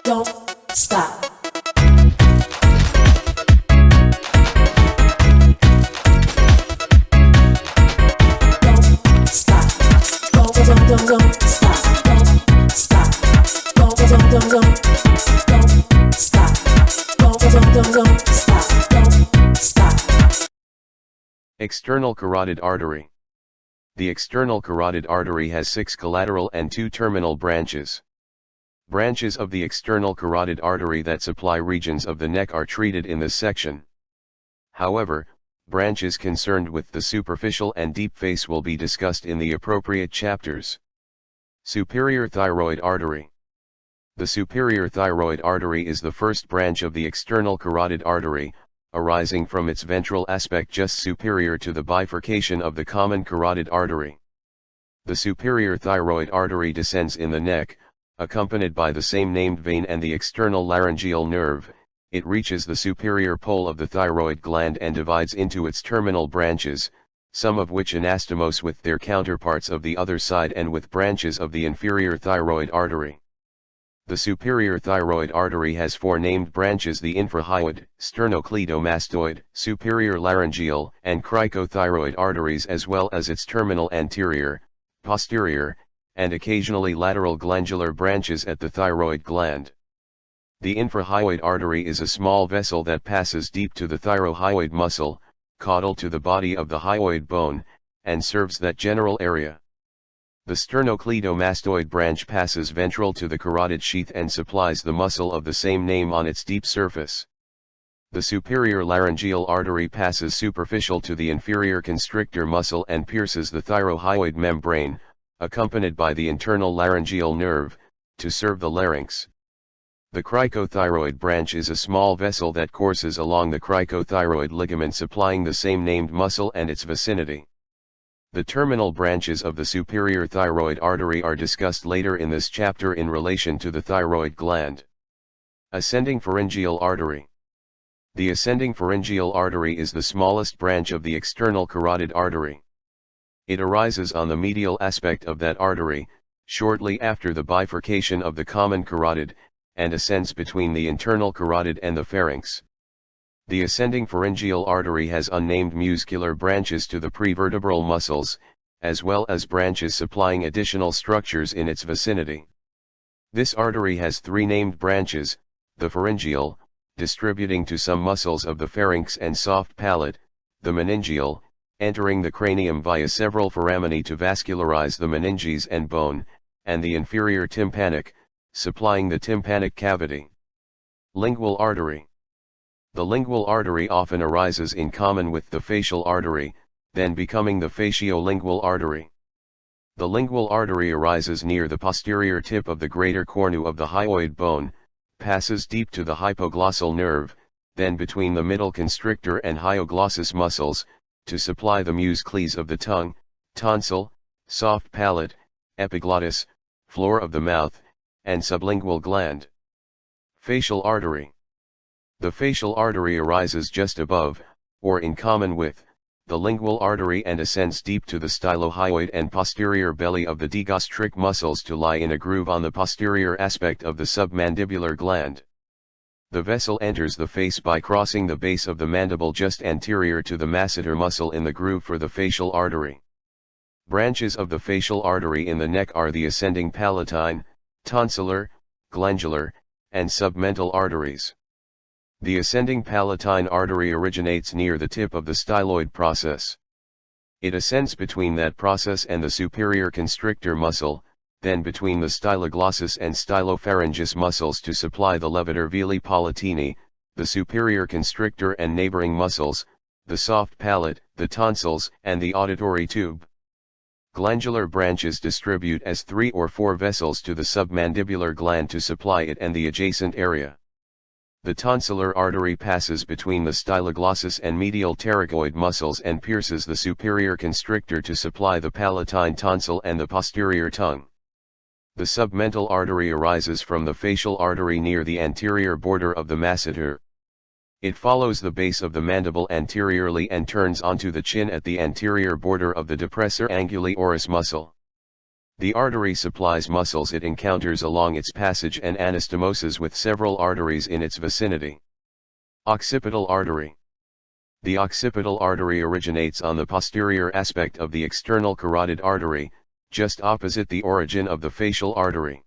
don't stop. Don't stop. Don't stop. Don't stop. Don't stop. Don't stop. Don't stop. External carotid artery. The external carotid artery has 6 collateral and 2 terminal branches. Branches of the external carotid artery that supply regions of the neck are treated in this section. However, branches concerned with the superficial and deep face will be discussed in the appropriate chapters. Superior thyroid artery. The superior thyroid artery is the first branch of the external carotid artery, arising from its ventral aspect just superior to the bifurcation of the common carotid artery. The superior thyroid artery descends in the neck, accompanied by the same named vein and the external laryngeal nerve. It reaches the superior pole of the thyroid gland and divides into its terminal branches, some of which anastomose with their counterparts of the other side and with branches of the inferior thyroid artery. The superior thyroid artery has 4 named branches: the infrahyoid, sternocleidomastoid, superior laryngeal, and cricothyroid arteries, as well as its terminal anterior, posterior, and occasionally lateral glandular branches at the thyroid gland. The infrahyoid artery is a small vessel that passes deep to the thyrohyoid muscle, caudal to the body of the hyoid bone, and serves that general area. The sternocleidomastoid branch passes ventral to the carotid sheath and supplies the muscle of the same name on its deep surface. The superior laryngeal artery passes superficial to the inferior constrictor muscle and pierces the thyrohyoid membrane, accompanied by the internal laryngeal nerve, to serve the larynx. The cricothyroid branch is a small vessel that courses along the cricothyroid ligament, supplying the same named muscle and its vicinity. The terminal branches of the superior thyroid artery are discussed later in this chapter in relation to the thyroid gland. Ascending pharyngeal artery. The ascending pharyngeal artery is the smallest branch of the external carotid artery. It arises on the medial aspect of that artery, shortly after the bifurcation of the common carotid, and ascends between the internal carotid and the pharynx. The ascending pharyngeal artery has unnamed muscular branches to the prevertebral muscles, as well as branches supplying additional structures in its vicinity. This artery has 3 named branches: the pharyngeal, distributing to some muscles of the pharynx and soft palate; the meningeal, entering the cranium via several foramini to vascularize the meninges and bone; and the inferior tympanic, supplying the tympanic cavity. Lingual artery. The lingual artery often arises in common with the facial artery, then becoming the faciolingual artery. The lingual artery arises near the posterior tip of the greater cornu of the hyoid bone, passes deep to the hypoglossal nerve, then between the middle constrictor and hyoglossus muscles, to supply the muscles of the tongue, tonsil, soft palate, epiglottis, floor of the mouth, and sublingual gland. Facial artery. The facial artery arises just above, or in common with, the lingual artery and ascends deep to the stylohyoid and posterior belly of the digastric muscles to lie in a groove on the posterior aspect of the submandibular gland. The vessel enters the face by crossing the base of the mandible just anterior to the masseter muscle in the groove for the facial artery. Branches of the facial artery in the neck are the ascending palatine, tonsillar, glandular, and submental arteries. The ascending palatine artery originates near the tip of the styloid process. It ascends between that process and the superior constrictor muscle, then between the styloglossus and stylopharyngis muscles to supply the levator veli palatini, the superior constrictor and neighboring muscles, the soft palate, the tonsils, and the auditory tube. Glandular branches distribute as 3 or 4 vessels to the submandibular gland to supply it and the adjacent area. The tonsillar artery passes between the styloglossus and medial pterygoid muscles and pierces the superior constrictor to supply the palatine tonsil and the posterior tongue. The submental artery arises from the facial artery near the anterior border of the masseter. It follows the base of the mandible anteriorly and turns onto the chin at the anterior border of the depressor anguli oris muscle. The artery supplies muscles it encounters along its passage and anastomoses with several arteries in its vicinity. Occipital artery. The occipital artery originates on the posterior aspect of the external carotid artery, just opposite the origin of the facial artery.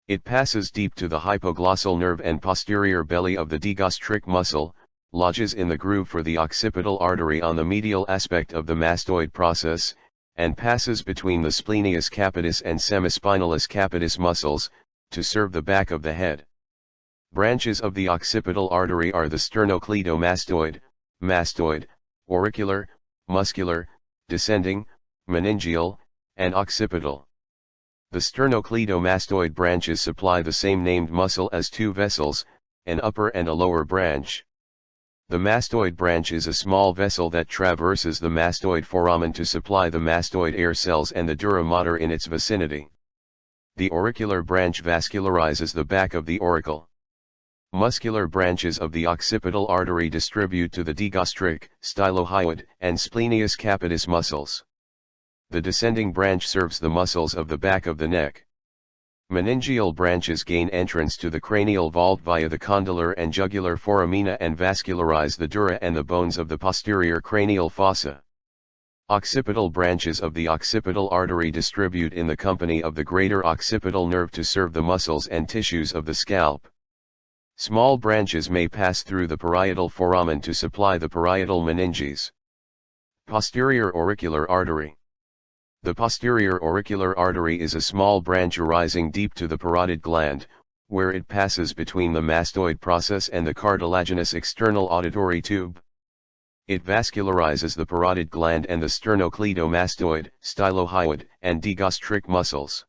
It passes deep to the hypoglossal nerve and posterior belly of the digastric muscle, lodges in the groove for the occipital artery on the medial aspect of the mastoid process, and passes between the splenius capitis and semispinalis capitis muscles, to serve the back of the head. Branches of the occipital artery are the sternocleidomastoid, mastoid, auricular, muscular, descending, meningeal, and occipital. The sternocleidomastoid branches supply the same named muscle as two vessels, an upper and a lower branch. The mastoid branch is a small vessel that traverses the mastoid foramen to supply the mastoid air cells and the dura mater in its vicinity. The auricular branch vascularizes the back of the auricle. Muscular branches of the occipital artery distribute to the digastric, stylohyoid, and splenius capitis muscles. The descending branch serves the muscles of the back of the neck. Meningeal branches gain entrance to the cranial vault via the condylar and jugular foramina and vascularize the dura and the bones of the posterior cranial fossa. Occipital branches of the occipital artery distribute in the company of the greater occipital nerve to serve the muscles and tissues of the scalp. Small branches may pass through the parietal foramen to supply the parietal meninges. Posterior auricular artery. The posterior auricular artery is a small branch arising deep to the parotid gland, where it passes between the mastoid process and the cartilaginous external auditory tube. It vascularizes the parotid gland and the sternocleidomastoid, stylohyoid, and digastric muscles.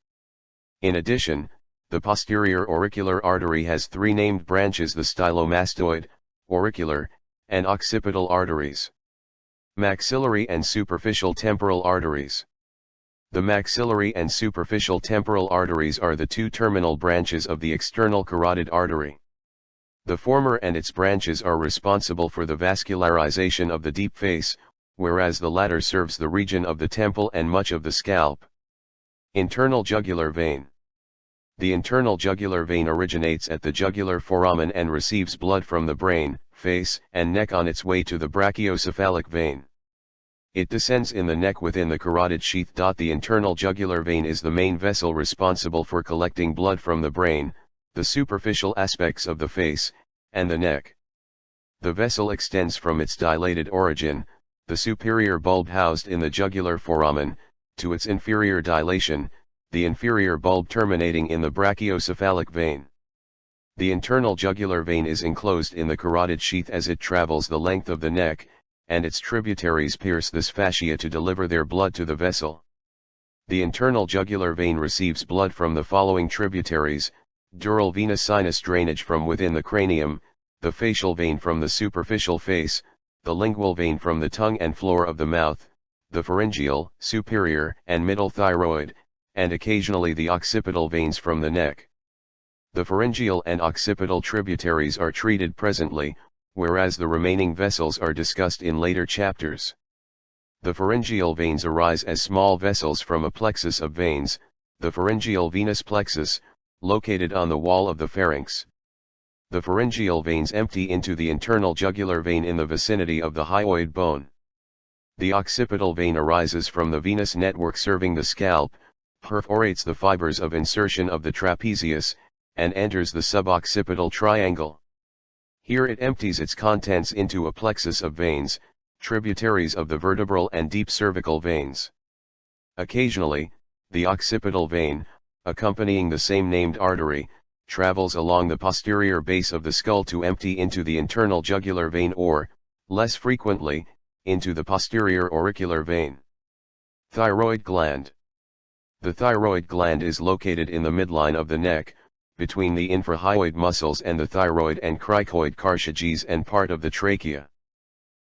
In addition, the posterior auricular artery has three named branches: the stylomastoid, auricular, and occipital arteries. Maxillary and superficial temporal arteries. The maxillary and superficial temporal arteries are the two terminal branches of the external carotid artery. The former and its branches are responsible for the vascularization of the deep face, whereas the latter serves the region of the temple and much of the scalp. Internal jugular vein. The internal jugular vein originates at the jugular foramen and receives blood from the brain, face, and neck on its way to the brachiocephalic vein. It descends in the neck within the carotid sheath. The internal jugular vein is the main vessel responsible for collecting blood from the brain, the superficial aspects of the face, and the neck. The vessel extends from its dilated origin, the superior bulb housed in the jugular foramen, to its inferior dilation, the inferior bulb terminating in the brachiocephalic vein. The internal jugular vein is enclosed in the carotid sheath as it travels the length of the neck, and its tributaries pierce this fascia to deliver their blood to the vessel. The internal jugular vein receives blood from the following tributaries: dural venous sinus drainage from within the cranium, the facial vein from the superficial face, the lingual vein from the tongue and floor of the mouth, the pharyngeal, superior, and middle thyroid, and occasionally the occipital veins from the neck. The pharyngeal and occipital tributaries are treated presently, whereas the remaining vessels are discussed in later chapters. The pharyngeal veins arise as small vessels from a plexus of veins, the pharyngeal venous plexus, located on the wall of the pharynx. The pharyngeal veins empty into the internal jugular vein in the vicinity of the hyoid bone. The occipital vein arises from the venous network serving the scalp, perforates the fibers of insertion of the trapezius, and enters the suboccipital triangle. Here it empties its contents into a plexus of veins, tributaries of the vertebral and deep cervical veins. Occasionally, the occipital vein, accompanying the same named artery, travels along the posterior base of the skull to empty into the internal jugular vein or, less frequently, into the posterior auricular vein. Thyroid gland. The thyroid gland is located in the midline of the neck, between the infrahyoid muscles and the thyroid and cricoid cartilages and part of the trachea.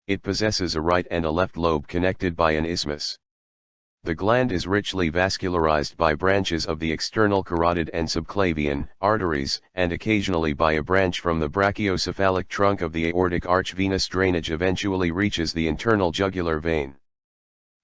It possesses a right and a left lobe connected by an isthmus. The gland is richly vascularized by branches of the external carotid and subclavian arteries, and occasionally by a branch from the brachiocephalic trunk of the aortic arch. Venous drainage eventually reaches the internal jugular vein.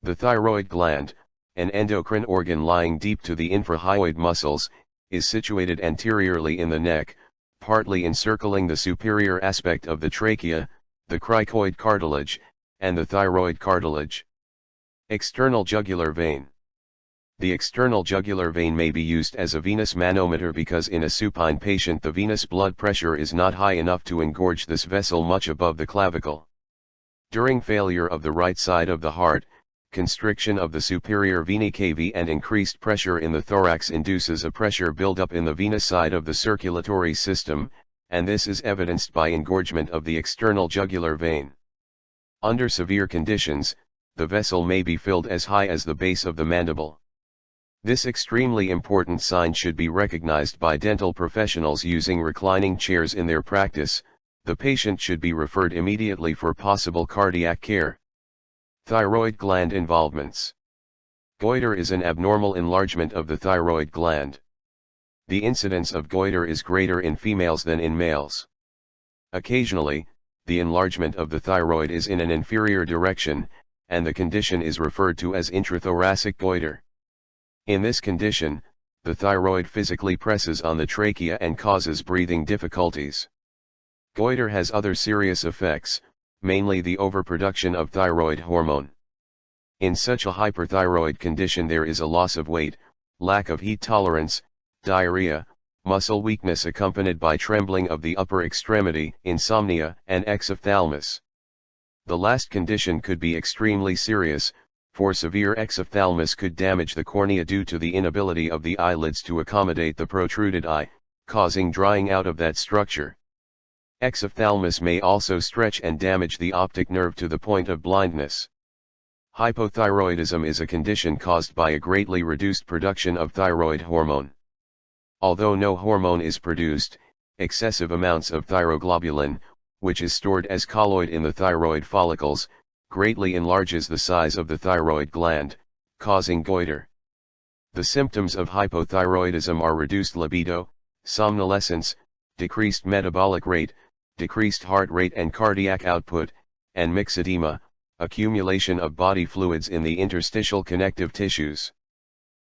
The thyroid gland, an endocrine organ lying deep to the infrahyoid muscles, is situated anteriorly in the neck, partly encircling the superior aspect of the trachea, the cricoid cartilage, and the thyroid cartilage. External jugular vein. The external jugular vein may be used as a venous manometer because in a supine patient the venous blood pressure is not high enough to engorge this vessel much above the clavicle. During failure of the right side of the heart, constriction of the superior vena cava and increased pressure in the thorax induces a pressure buildup in the venous side of the circulatory system, and this is evidenced by engorgement of the external jugular vein. Under severe conditions, the vessel may be filled as high as the base of the mandible. This extremely important sign should be recognized by dental professionals using reclining chairs in their practice. The patient should be referred immediately for possible cardiac care. Thyroid gland involvements. Goiter is an abnormal enlargement of the thyroid gland. The incidence of goiter is greater in females than in males. Occasionally, the enlargement of the thyroid is in an inferior direction, and the condition is referred to as intrathoracic goiter. In this condition, the thyroid physically presses on the trachea and causes breathing difficulties. Goiter has other serious effects, mainly the overproduction of thyroid hormone. In such a hyperthyroid condition there is a loss of weight, lack of heat tolerance, diarrhea, muscle weakness accompanied by trembling of the upper extremity, insomnia, and exophthalmos. The last condition could be extremely serious, for severe exophthalmos could damage the cornea due to the inability of the eyelids to accommodate the protruded eye, causing drying out of that structure. Exophthalmos may also stretch and damage the optic nerve to the point of blindness. Hypothyroidism is a condition caused by a greatly reduced production of thyroid hormone. Although no hormone is produced, excessive amounts of thyroglobulin, which is stored as colloid in the thyroid follicles, greatly enlarges the size of the thyroid gland, causing goiter. The symptoms of hypothyroidism are reduced libido, somnolescence, decreased metabolic rate, decreased heart rate and cardiac output, and myxedema, accumulation of body fluids in the interstitial connective tissues.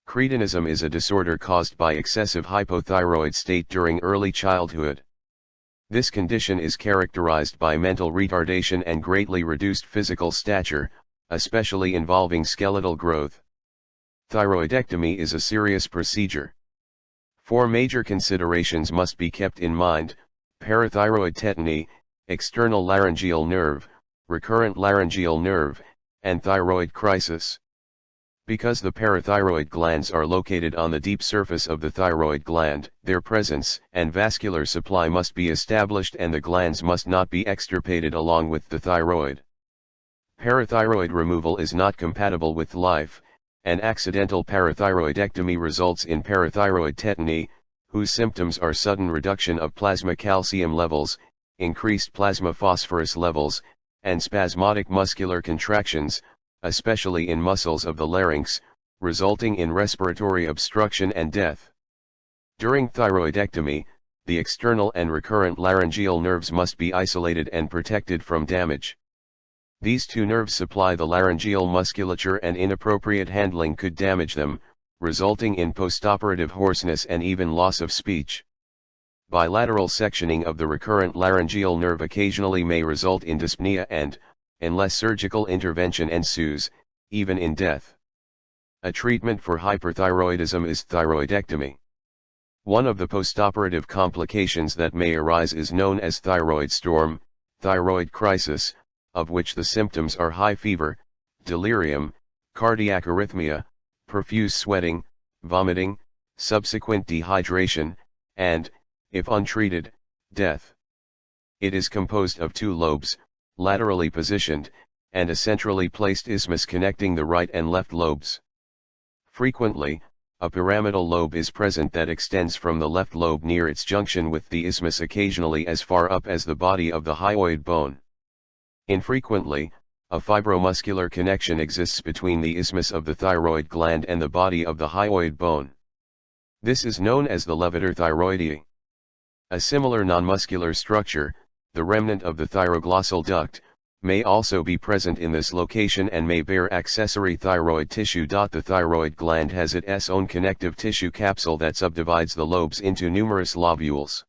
Cretinism is a disorder caused by excessive hypothyroid state during early childhood. This condition is characterized by mental retardation and greatly reduced physical stature, especially involving skeletal growth. Thyroidectomy is a serious procedure. 4 major considerations must be kept in mind: parathyroid tetany, external laryngeal nerve, recurrent laryngeal nerve, and thyroid crisis. Because the parathyroid glands are located on the deep surface of the thyroid gland, their presence and vascular supply must be established and the glands must not be extirpated along with the thyroid. Parathyroid removal is not compatible with life. An accidental parathyroidectomy results in parathyroid tetany, whose symptoms are sudden reduction of plasma calcium levels, increased plasma phosphorus levels, and spasmodic muscular contractions, especially in muscles of the larynx, resulting in respiratory obstruction and death. During thyroidectomy, the external and recurrent laryngeal nerves must be isolated and protected from damage. These 2 nerves supply the laryngeal musculature and inappropriate handling could damage them, resulting in postoperative hoarseness and even loss of speech. Bilateral sectioning of the recurrent laryngeal nerve occasionally may result in dyspnea and, unless surgical intervention ensues, even in death. A treatment for hyperthyroidism is thyroidectomy. One of the postoperative complications that may arise is known as thyroid storm, thyroid crisis, of which the symptoms are high fever, delirium, cardiac arrhythmia, profuse sweating, vomiting, subsequent dehydration, and, if untreated, death. It is composed of 2 lobes, laterally positioned, and a centrally placed isthmus connecting the right and left lobes. Frequently, a pyramidal lobe is present that extends from the left lobe near its junction with the isthmus occasionally as far up as the body of the hyoid bone. Infrequently, a fibromuscular connection exists between the isthmus of the thyroid gland and the body of the hyoid bone. This is known as the levator thyroidea. A similar non-muscular structure, the remnant of the thyroglossal duct, may also be present in this location and may bear accessory thyroid tissue. The thyroid gland has its own connective tissue capsule that subdivides the lobes into numerous lobules.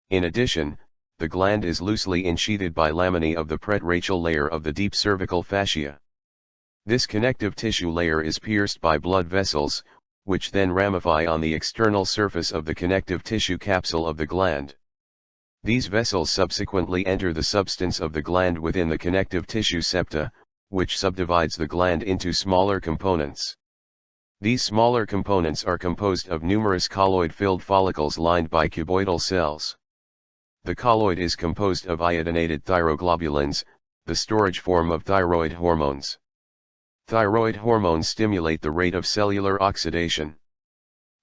In addition, the gland is loosely ensheathed by laminae of the pretracheal layer of the deep cervical fascia. This connective tissue layer is pierced by blood vessels, which then ramify on the external surface of the connective tissue capsule of the gland. These vessels subsequently enter the substance of the gland within the connective tissue septa, which subdivides the gland into smaller components. These smaller components are composed of numerous colloid-filled follicles lined by cuboidal cells. The colloid is composed of iodinated thyroglobulins, the storage form of thyroid hormones. Thyroid hormones stimulate the rate of cellular oxidation.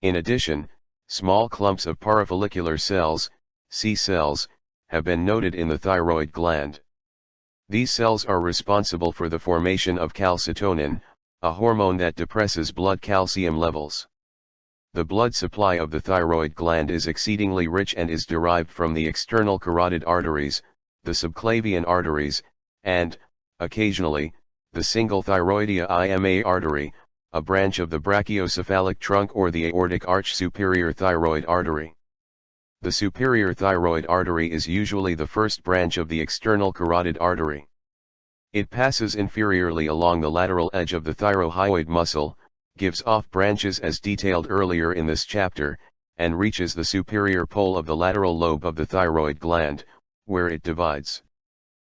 In addition, small clumps of parafollicular cells, C cells, have been noted in the thyroid gland. These cells are responsible for the formation of calcitonin, a hormone that depresses blood calcium levels. The blood supply of the thyroid gland is exceedingly rich and is derived from the external carotid arteries, the subclavian arteries, and, occasionally, the single thyroidea ima artery, a branch of the brachiocephalic trunk or the aortic arch superior thyroid artery. The superior thyroid artery is usually the first branch of the external carotid artery. It passes inferiorly along the lateral edge of the thyrohyoid muscle, gives off branches as detailed earlier in this chapter, and reaches the superior pole of the lateral lobe of the thyroid gland, where it divides.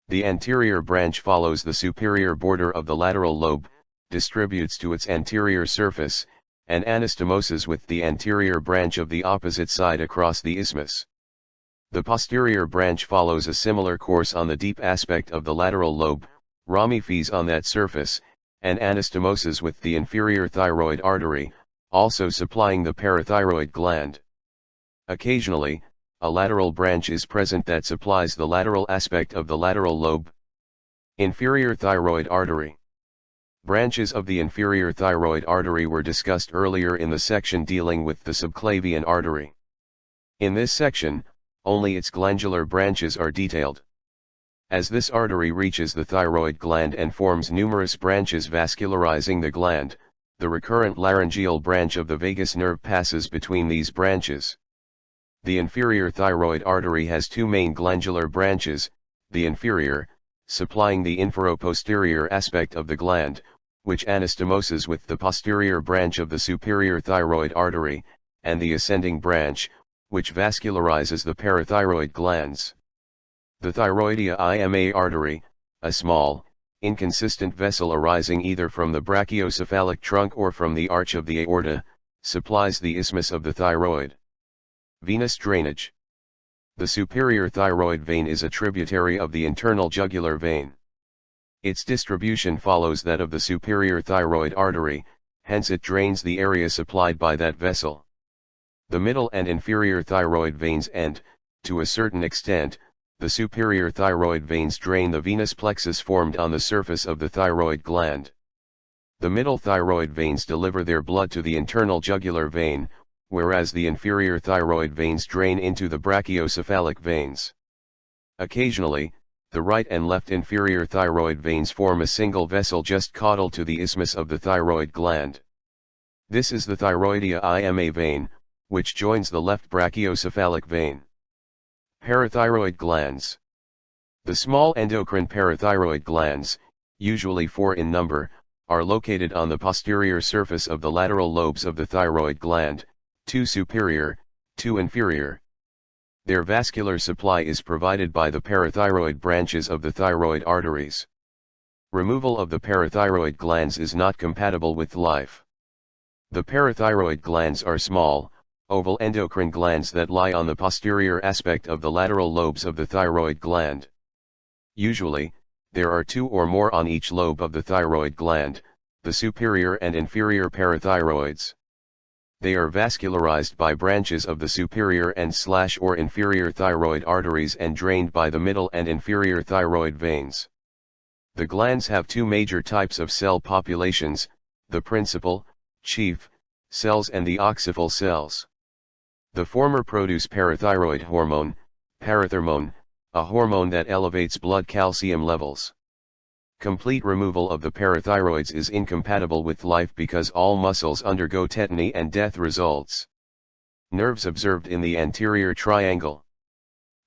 The anterior branch follows the superior border of the lateral lobe, distributes to its anterior surface, and anastomoses with the anterior branch of the opposite side across the isthmus. The posterior branch follows a similar course on the deep aspect of the lateral lobe, ramifes on that surface, and anastomoses with the inferior thyroid artery, also supplying the parathyroid gland. Occasionally, a lateral branch is present that supplies the lateral aspect of the lateral lobe. Inferior thyroid artery. Branches of the inferior thyroid artery were discussed earlier in the section dealing with the subclavian artery. In this section, only its glandular branches are detailed. As this artery reaches the thyroid gland and forms numerous branches vascularizing the gland, the recurrent laryngeal branch of the vagus nerve passes between these branches. The inferior thyroid artery has two main glandular branches, the inferior, supplying the inferoposterior aspect of the gland, which anastomoses with the posterior branch of the superior thyroid artery, and the ascending branch, which vascularizes the parathyroid glands. The thyroidea ima artery, a small, inconsistent vessel arising either from the brachiocephalic trunk or from the arch of the aorta, supplies the isthmus of the thyroid. Venous drainage. The superior thyroid vein is a tributary of the internal jugular vein. Its distribution follows that of the superior thyroid artery, hence it drains the area supplied by that vessel. The middle and inferior thyroid veins and, to a certain extent, the superior thyroid veins drain the venous plexus formed on the surface of the thyroid gland. The middle thyroid veins deliver their blood to the internal jugular vein, whereas the inferior thyroid veins drain into the brachiocephalic veins. Occasionally, the right and left inferior thyroid veins form a single vessel just caudal to the isthmus of the thyroid gland. This is the thyroidea ima vein, which joins the left brachiocephalic vein. Parathyroid glands. The small endocrine parathyroid glands, usually 4 in number, are located on the posterior surface of the lateral lobes of the thyroid gland, 2 superior, 2 inferior. Their vascular supply is provided by the parathyroid branches of the thyroid arteries. Removal of the parathyroid glands is not compatible with life. The parathyroid glands are small, oval endocrine glands that lie on the posterior aspect of the lateral lobes of the thyroid gland. Usually, there are 2 or more on each lobe of the thyroid gland, the superior and inferior parathyroids. They are vascularized by branches of the superior and/or inferior thyroid arteries and drained by the middle and inferior thyroid veins. The glands have 2 major types of cell populations, the principal, chief, cells and the occipital cells. The former produce parathyroid hormone, parathermone, a hormone that elevates blood calcium levels. Complete removal of the parathyroids is incompatible with life because all muscles undergo tetany and death results. Nerves observed in the anterior triangle.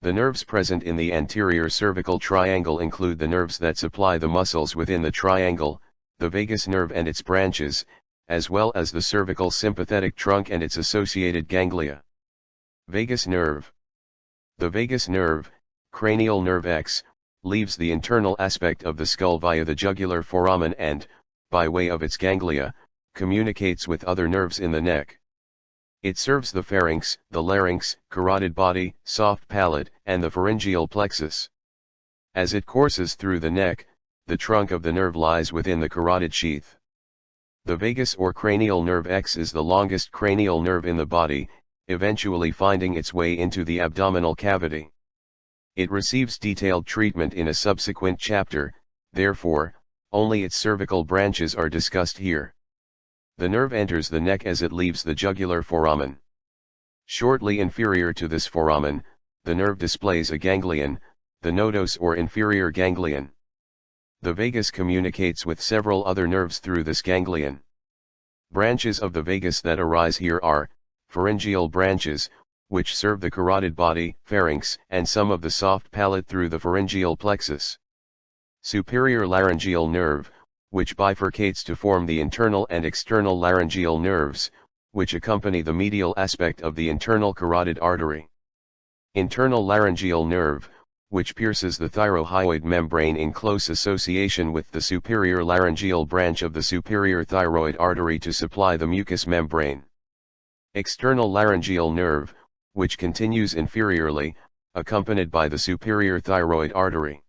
The nerves present in the anterior cervical triangle include the nerves that supply the muscles within the triangle, the vagus nerve and its branches, as well as the cervical sympathetic trunk and its associated ganglia. Vagus nerve. The vagus nerve, cranial nerve X, leaves the internal aspect of the skull via the jugular foramen and, by way of its ganglia, communicates with other nerves in the neck. It serves the pharynx, the larynx, carotid body, soft palate, and the pharyngeal plexus. As it courses through the neck, the trunk of the nerve lies within the carotid sheath. The vagus or cranial nerve X is the longest cranial nerve in the body, eventually finding its way into the abdominal cavity. It receives detailed treatment in a subsequent chapter, therefore, only its cervical branches are discussed here. The nerve enters the neck as it leaves the jugular foramen. Shortly inferior to this foramen, the nerve displays a ganglion, the nodos or inferior ganglion. The vagus communicates with several other nerves through this ganglion. Branches of the vagus that arise here are pharyngeal branches, which serve the carotid body, pharynx, and some of the soft palate through the pharyngeal plexus. Superior laryngeal nerve, which bifurcates to form the internal and external laryngeal nerves, which accompany the medial aspect of the internal carotid artery. Internal laryngeal nerve, which pierces the thyroid membrane in close association with the superior laryngeal branch of the superior thyroid artery to supply the mucous membrane. External laryngeal nerve, which continues inferiorly, accompanied by the superior thyroid artery.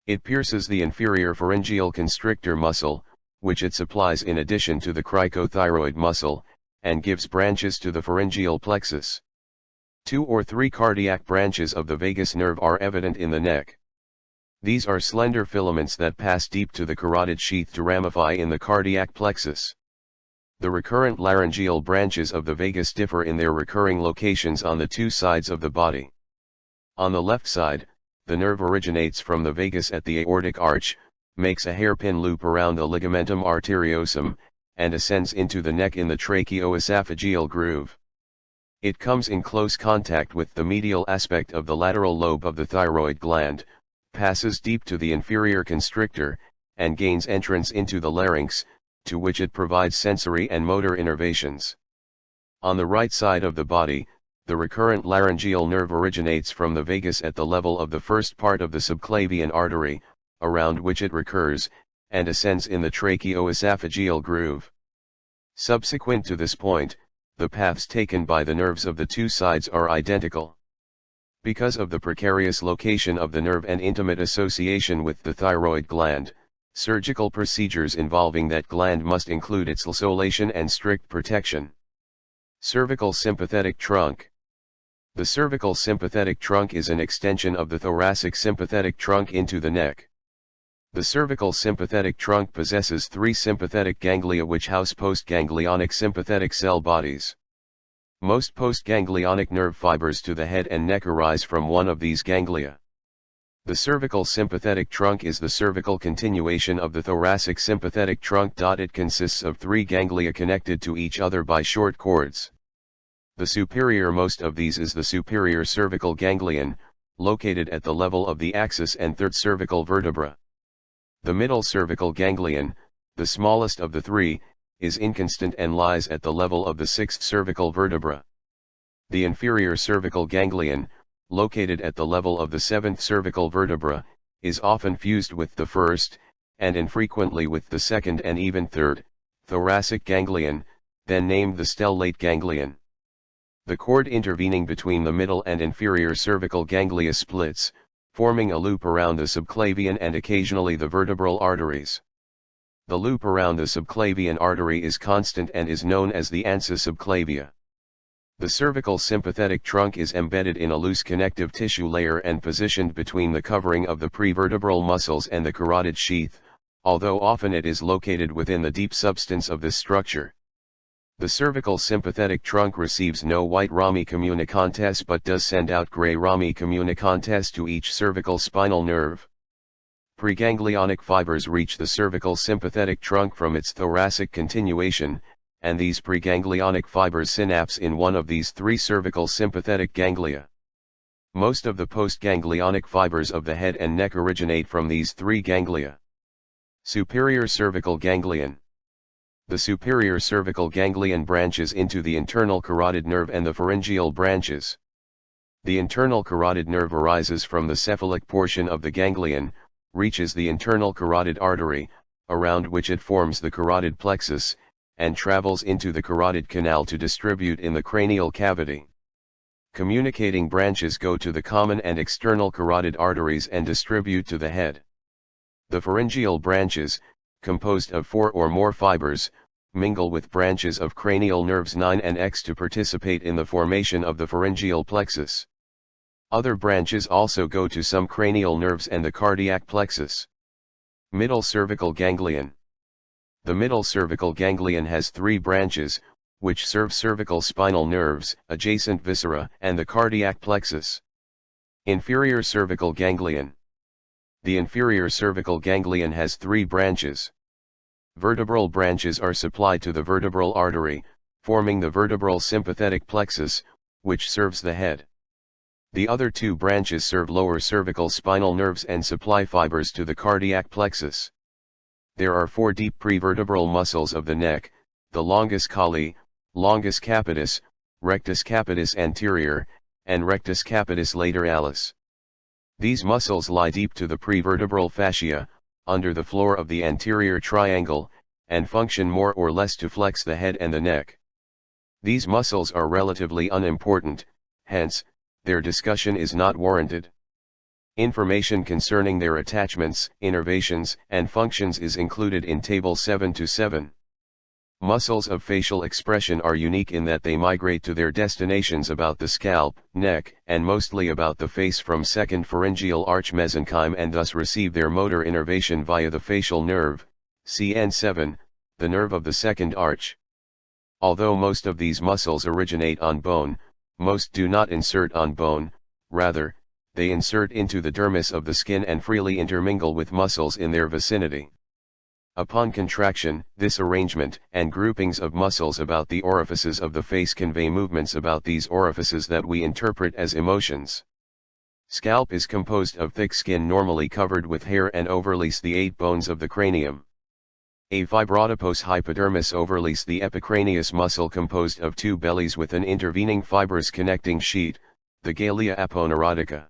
It pierces the inferior pharyngeal constrictor muscle, which it supplies in addition to the cricothyroid muscle, and gives branches to the pharyngeal plexus. 2 or 3 cardiac branches of the vagus nerve are evident in the neck. These are slender filaments that pass deep to the carotid sheath to ramify in the cardiac plexus. The recurrent laryngeal branches of the vagus differ in their recurring locations on the 2 sides of the body. On the left side, the nerve originates from the vagus at the aortic arch, makes a hairpin loop around the ligamentum arteriosum, and ascends into the neck in the tracheoesophageal groove. It comes in close contact with the medial aspect of the lateral lobe of the thyroid gland, passes deep to the inferior constrictor, and gains entrance into the larynx, to which it provides sensory and motor innervations. On the right side of the body, the recurrent laryngeal nerve originates from the vagus at the level of the first part of the subclavian artery, around which it recurs, and ascends in the tracheoesophageal groove. Subsequent to this point, the paths taken by the nerves of the 2 sides are identical. Because of the precarious location of the nerve and intimate association with the thyroid gland, surgical procedures involving that gland must include its isolation and strict protection. Cervical sympathetic trunk. The cervical sympathetic trunk is an extension of the thoracic sympathetic trunk into the neck. The cervical sympathetic trunk possesses 3 sympathetic ganglia which house postganglionic sympathetic cell bodies. Most postganglionic nerve fibers to the head and neck arise from one of these ganglia. The cervical sympathetic trunk is the cervical continuation of the thoracic sympathetic trunk. It consists of 3 ganglia connected to each other by short cords. The superiormost of these is the superior cervical ganglion, located at the level of the axis and 3rd cervical vertebra. The middle cervical ganglion, the smallest of the 3, is inconstant and lies at the level of the 6th cervical vertebra. The inferior cervical ganglion, located at the level of the 7th cervical vertebra, is often fused with the 1st, and infrequently with the 2nd and even 3rd, thoracic ganglion, then named the stellate ganglion. The cord intervening between the middle and inferior cervical ganglia splits, forming a loop around the subclavian and occasionally the vertebral arteries. The loop around the subclavian artery is constant and is known as the ansa subclavia. The cervical sympathetic trunk is embedded in a loose connective tissue layer and positioned between the covering of the prevertebral muscles and the carotid sheath, although often it is located within the deep substance of this structure. The cervical sympathetic trunk receives no white rami communicantes but does send out gray rami communicantes to each cervical spinal nerve. Preganglionic fibers reach the cervical sympathetic trunk from its thoracic continuation, and these preganglionic fibers synapse in one of these three cervical sympathetic ganglia. Most of the postganglionic fibers of the head and neck originate from these three ganglia. Superior cervical ganglion. The superior cervical ganglion branches into the internal carotid nerve and the pharyngeal branches. The internal carotid nerve arises from the cephalic portion of the ganglion, reaches the internal carotid artery, around which it forms the carotid plexus, and travels into the carotid canal to distribute in the cranial cavity. Communicating branches go to the common and external carotid arteries and distribute to the head. The pharyngeal branches, composed of 4 or more fibers, mingle with branches of cranial nerves 9 and X to participate in the formation of the pharyngeal plexus. Other branches also go to some cranial nerves and the cardiac plexus. Middle cervical ganglion. The middle cervical ganglion has 3 branches, which serve cervical spinal nerves, adjacent viscera, and the cardiac plexus. Inferior cervical ganglion. The inferior cervical ganglion has 3 branches. Vertebral branches are supplied to the vertebral artery, forming the vertebral sympathetic plexus, which serves the head. The other 2 branches serve lower cervical spinal nerves and supply fibers to the cardiac plexus. There are 4 deep prevertebral muscles of the neck, the longus colli, longus capitis, rectus capitis anterior, and rectus capitis lateralis. These muscles lie deep to the prevertebral fascia, under the floor of the anterior triangle, and function more or less to flex the head and the neck. These muscles are relatively unimportant, hence, their discussion is not warranted. Information concerning their attachments, innervations, and functions is included in Table 7-7. Muscles of facial expression are unique in that they migrate to their destinations about the scalp, neck, and mostly about the face from second pharyngeal arch mesenchyme and thus receive their motor innervation via the facial nerve, CN7, the nerve of the second arch. Although most of these muscles originate on bone, most do not insert on bone, rather, they insert into the dermis of the skin and freely intermingle with muscles in their vicinity. Upon contraction, this arrangement and groupings of muscles about the orifices of the face convey movements about these orifices that we interpret as emotions. Scalp is composed of thick skin normally covered with hair and overlays the 8 bones of the cranium. A fibroadipose hypodermis overlays the epicranius muscle composed of 2 bellies with an intervening fibrous connecting sheet, the galea aponeurotica.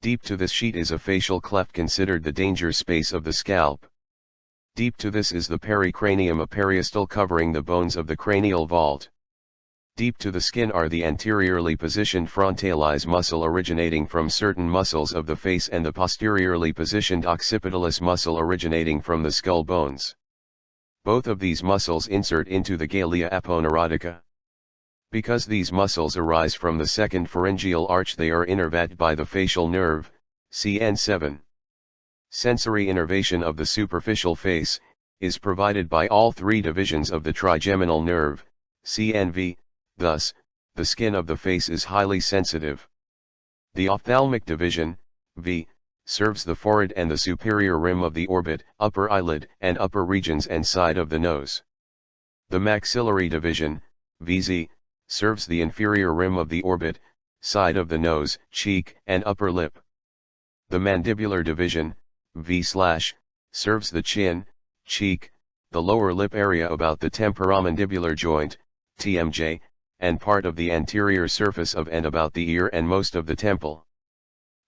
Deep to this sheet is a facial cleft considered the danger space of the scalp. Deep to this is the pericranium, a periostal covering the bones of the cranial vault. Deep to the skin are the anteriorly positioned frontalis muscle originating from certain muscles of the face and the posteriorly positioned occipitalis muscle originating from the skull bones. Both of these muscles insert into the galea aponeurotica. Because these muscles arise from the second pharyngeal arch, they are innervated by the facial nerve, CN7. Sensory innervation of the superficial face is provided by all 3 divisions of the trigeminal nerve, CNV, thus, the skin of the face is highly sensitive. The ophthalmic division, V, serves the forehead and the superior rim of the orbit, upper eyelid, and upper regions and side of the nose. The maxillary division, VZ, serves the inferior rim of the orbit, side of the nose, cheek, and upper lip. The mandibular division, V/, serves the chin, cheek, the lower lip area about the temporomandibular joint, TMJ, and part of the anterior surface of and about the ear and most of the temple.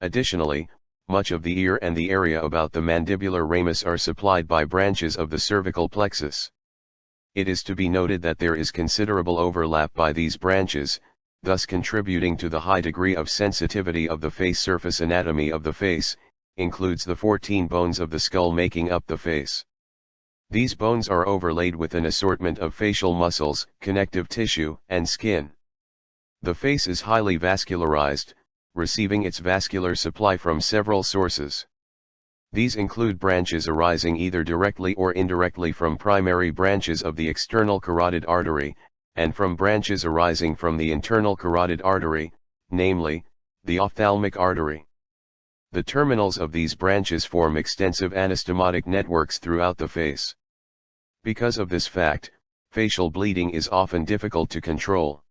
Additionally, much of the ear and the area about the mandibular ramus are supplied by branches of the cervical plexus. It is to be noted that there is considerable overlap by these branches, thus contributing to the high degree of sensitivity of the face. Surface anatomy of the face includes the 14 bones of the skull making up the face. These bones are overlaid with an assortment of facial muscles, connective tissue, and skin. The face is highly vascularized, receiving its vascular supply from several sources. These include branches arising either directly or indirectly from primary branches of the external carotid artery, and from branches arising from the internal carotid artery, namely, the ophthalmic artery. The terminals of these branches form extensive anastomotic networks throughout the face. Because of this fact, facial bleeding is often difficult to control.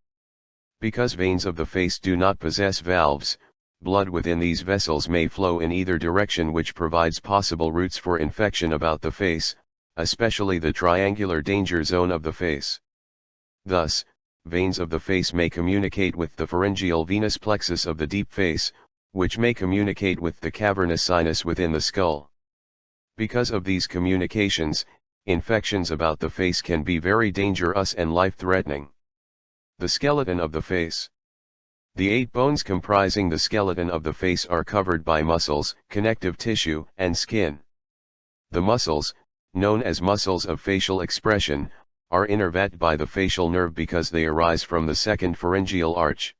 Because veins of the face do not possess valves, blood within these vessels may flow in either direction, which provides possible routes for infection about the face, especially the triangular danger zone of the face. Thus, veins of the face may communicate with the pharyngeal venous plexus of the deep face, which may communicate with the cavernous sinus within the skull. Because of these communications, infections about the face can be very dangerous and life-threatening. The skeleton of the face. The 8 bones comprising the skeleton of the face are covered by muscles, connective tissue, and skin. The muscles, known as muscles of facial expression, are innervated by the facial nerve because they arise from the second pharyngeal arch.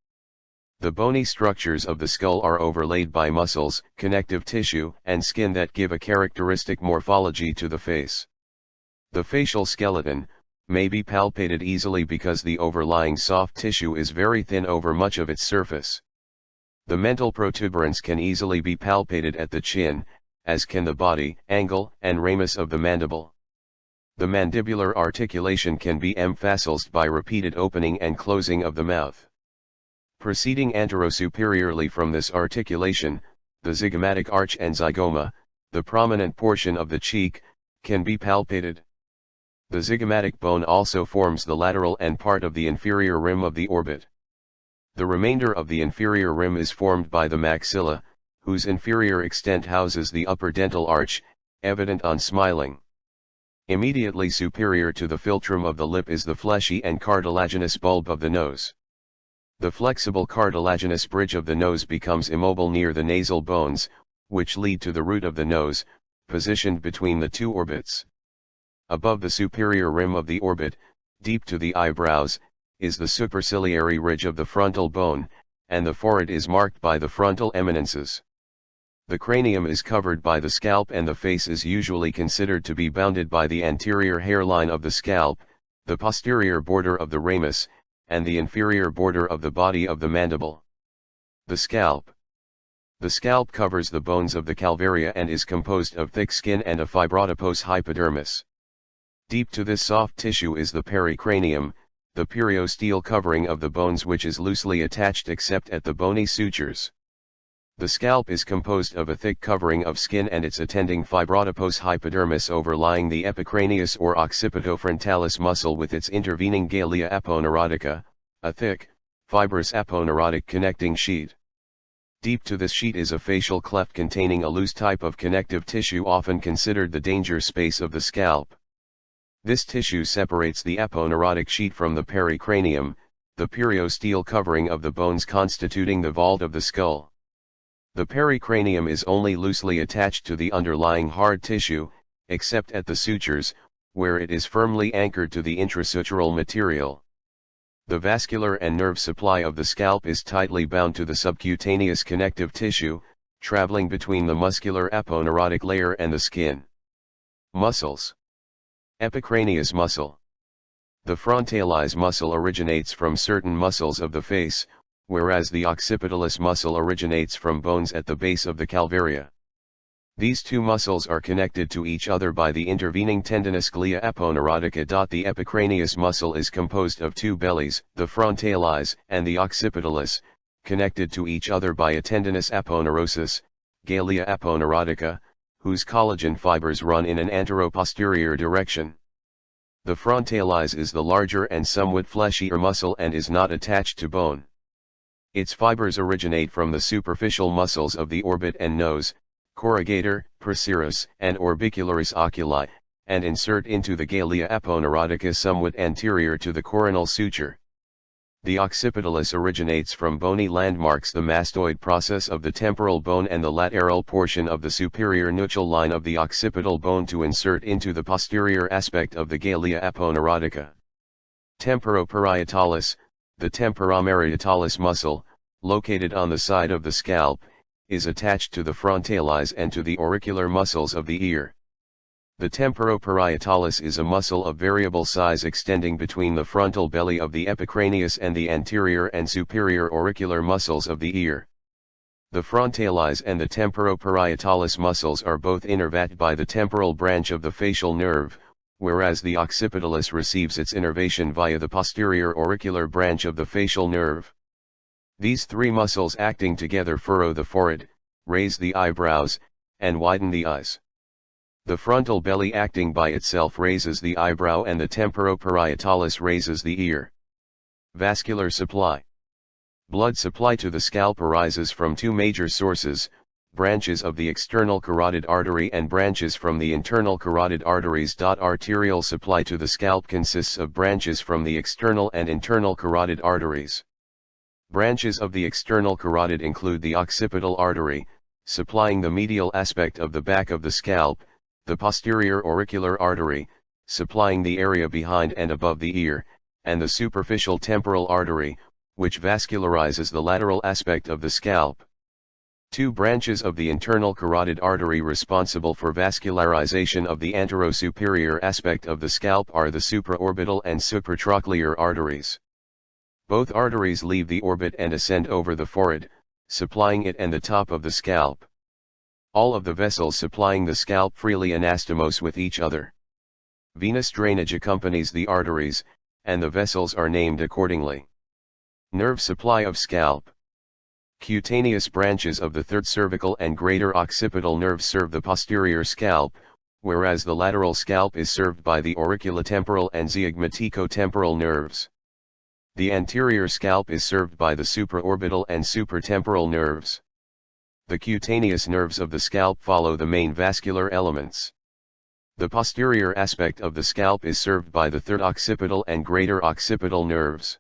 The bony structures of the skull are overlaid by muscles, connective tissue, and skin that give a characteristic morphology to the face. The facial skeleton may be palpated easily because the overlying soft tissue is very thin over much of its surface. The mental protuberance can easily be palpated at the chin, as can the body, angle, and ramus of the mandible. The mandibular articulation can be emphasized by repeated opening and closing of the mouth. Proceeding anterosuperiorly from this articulation, the zygomatic arch and zygoma, the prominent portion of the cheek, can be palpated. The zygomatic bone also forms the lateral and part of the inferior rim of the orbit. The remainder of the inferior rim is formed by the maxilla, whose inferior extent houses the upper dental arch, evident on smiling. Immediately superior to the philtrum of the lip is the fleshy and cartilaginous bulb of the nose. The flexible cartilaginous bridge of the nose becomes immobile near the nasal bones, which lead to the root of the nose, positioned between the two orbits. Above the superior rim of the orbit, deep to the eyebrows, is the superciliary ridge of the frontal bone, and the forehead is marked by the frontal eminences. The cranium is covered by the scalp, and the face is usually considered to be bounded by the anterior hairline of the scalp, the posterior border of the ramus, and the inferior border of the body of the mandible. The scalp. The scalp covers the bones of the calvaria and is composed of thick skin and a fibroadipose hypodermis. Deep to this soft tissue is the pericranium, the periosteal covering of the bones, which is loosely attached except at the bony sutures. The scalp is composed of a thick covering of skin and its attending fibroadipose hypodermis overlying the epicranius or occipitofrontalis muscle with its intervening galea aponeurotica, a thick, fibrous aponeurotic connecting sheet. Deep to this sheet is a facial cleft containing a loose type of connective tissue often considered the danger space of the scalp. This tissue separates the aponeurotic sheet from the pericranium, the periosteal covering of the bones constituting the vault of the skull. The pericranium is only loosely attached to the underlying hard tissue, except at the sutures, where it is firmly anchored to the intrasutural material. The vascular and nerve supply of the scalp is tightly bound to the subcutaneous connective tissue, traveling between the muscular aponeurotic layer and the skin. Muscles. Epicranius muscle. The frontalis muscle originates from certain muscles of the face, whereas the occipitalis muscle originates from bones at the base of the calvaria. These two muscles are connected to each other by the intervening tendinous glea aponeurotica. The epicranius muscle is composed of two bellies, the frontalis and the occipitalis, connected to each other by a tendinous aponeurosis, galea aponeurotica, whose collagen fibers run in an anteroposterior direction. The frontalis is the larger and somewhat fleshier muscle and is not attached to bone. Its fibers originate from the superficial muscles of the orbit and nose, corrugator, procerus, and orbicularis oculi, and insert into the galea aponeurotica somewhat anterior to the coronal suture. The occipitalis originates from bony landmarks, the mastoid process of the temporal bone and the lateral portion of the superior nuchal line of the occipital bone to insert into the posterior aspect of the galea aponeurotica. Temporoparietalis, the temporomarietalis muscle, located on the side of the scalp, is attached to the frontalis and to the auricular muscles of the ear. The temporoparietalis is a muscle of variable size extending between the frontal belly of the epicranius and the anterior and superior auricular muscles of the ear. The frontalis and the temporoparietalis muscles are both innervated by the temporal branch of the facial nerve, whereas the occipitalis receives its innervation via the posterior auricular branch of the facial nerve. These three muscles acting together furrow the forehead, raise the eyebrows, and widen the eyes. The frontal belly acting by itself raises the eyebrow and the temporoparietalis raises the ear. Vascular supply. Blood supply to the scalp arises from two major sources, branches of the external carotid artery and branches from the internal carotid arteries. Arterial supply to the scalp consists of branches from the external and internal carotid arteries. Branches of the external carotid include the occipital artery, supplying the medial aspect of the back of the scalp, the posterior auricular artery, supplying the area behind and above the ear, and the superficial temporal artery, which vascularizes the lateral aspect of the scalp. Two branches of the internal carotid artery responsible for vascularization of the anterosuperior aspect of the scalp are the supraorbital and supratrochlear arteries. Both arteries leave the orbit and ascend over the forehead, supplying it and the top of the scalp. All of the vessels supplying the scalp freely anastomose with each other. Venous drainage accompanies the arteries, and the vessels are named accordingly. Nerve supply of scalp. Cutaneous branches of the third cervical and greater occipital nerves serve the posterior scalp, whereas the lateral scalp is served by the auriculotemporal and zygomatic-temporal nerves. The anterior scalp is served by the supraorbital and supratemporal nerves. The cutaneous nerves of the scalp follow the main vascular elements. The posterior aspect of the scalp is served by the third occipital and greater occipital nerves.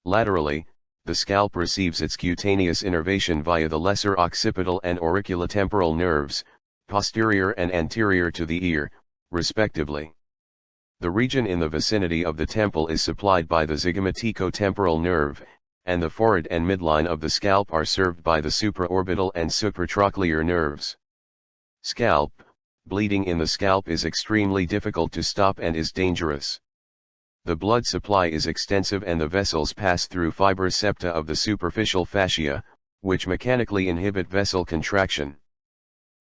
Laterally, the scalp receives its cutaneous innervation via the lesser occipital and auriculotemporal nerves, posterior and anterior to the ear, respectively. The region in the vicinity of the temple is supplied by the zygomatic-temporal nerve, and the forehead and midline of the scalp are served by the supraorbital and supratrochlear nerves. Scalp. Bleeding in the scalp is extremely difficult to stop and is dangerous. The blood supply is extensive and the vessels pass through fibrous septa of the superficial fascia, which mechanically inhibit vessel contraction.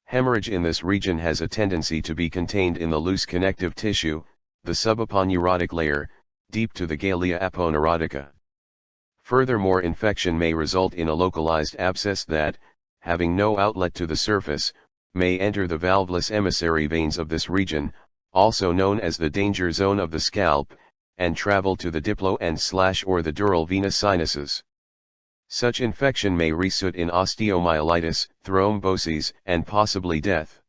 Hemorrhage in this region has a tendency to be contained in the loose connective tissue, the subaponeurotic layer, deep to the galea aponeurotica. Furthermore, infection may result in a localized abscess that, having no outlet to the surface, may enter the valveless emissary veins of this region, also known as the danger zone of the scalp, and travel to the diplo and/or the dural venous sinuses. Such infection may result in osteomyelitis, thromboses, and possibly death.